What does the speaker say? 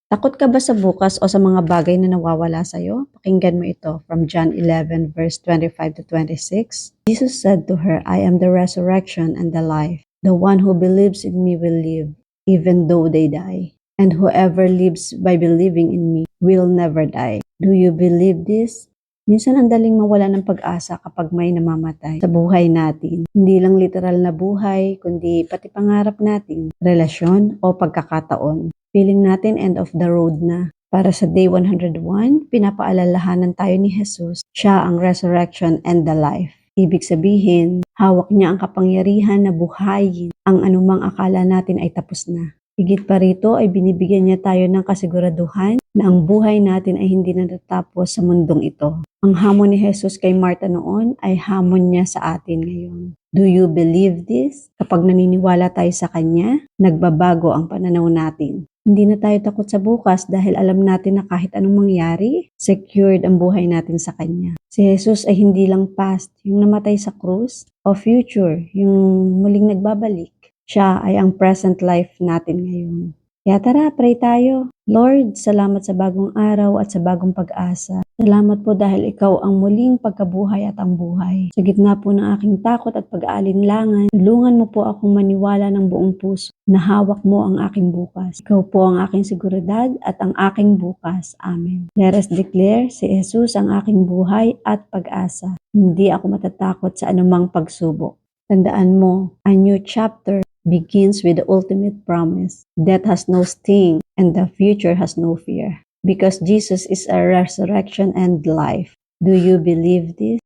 Takot ka ba sa bukas o sa mga bagay na nawawala sa'yo? Pakinggan mo ito from John 11 verse 25 to 26. Jesus said to her, I am the resurrection and the life. The one who believes in me will live, even though they die. And whoever lives by believing in me will never die. Do you believe this? Minsan ang daling mawala ng pag-asa kapag may namamatay sa buhay natin. Hindi lang literal na buhay, kundi pati pangarap natin, relasyon o pagkakataon. Feeling natin end of the road na. Para sa Day 101, pinapaalalahanan tayo ni Jesus. Siya ang resurrection and the life. Ibig sabihin, hawak niya ang kapangyarihan na buhayin ang anumang akala natin ay tapos na. Higit pa rito ay binibigyan niya tayo ng kasiguraduhan na ang buhay natin ay hindi na natatapos sa mundong ito. Ang hamon ni Jesus kay Martha noon ay hamon niya sa atin ngayon. Do you believe this? Kapag naniniwala tayo sa Kanya, nagbabago ang pananaw natin. Hindi na tayo takot sa bukas dahil alam natin na kahit anong mangyari, secured ang buhay natin sa Kanya. Si Jesus ay hindi lang past, yung namatay sa krus, o future, yung muling nagbabalik. Siya ay ang present life natin ngayon. Kaya tara, pray tayo. Lord, salamat sa bagong araw at sa bagong pag-asa. Salamat po dahil ikaw ang muling pagkabuhay at ang buhay. Sa gitna po ng aking takot at pag-aalinlangan, tulungan mo po akong maniwala ng buong puso na hawak mo ang aking bukas. Ikaw po ang aking seguridad at ang aking bukas. Amen. Let us declare, si Jesus ang aking buhay at pag-asa. Hindi ako matatakot sa anumang pagsubok. Tandaan mo, a new chapter begins with the ultimate promise. Death has no sting and the future has no fear. Because Jesus is a resurrection and life. Do you believe this?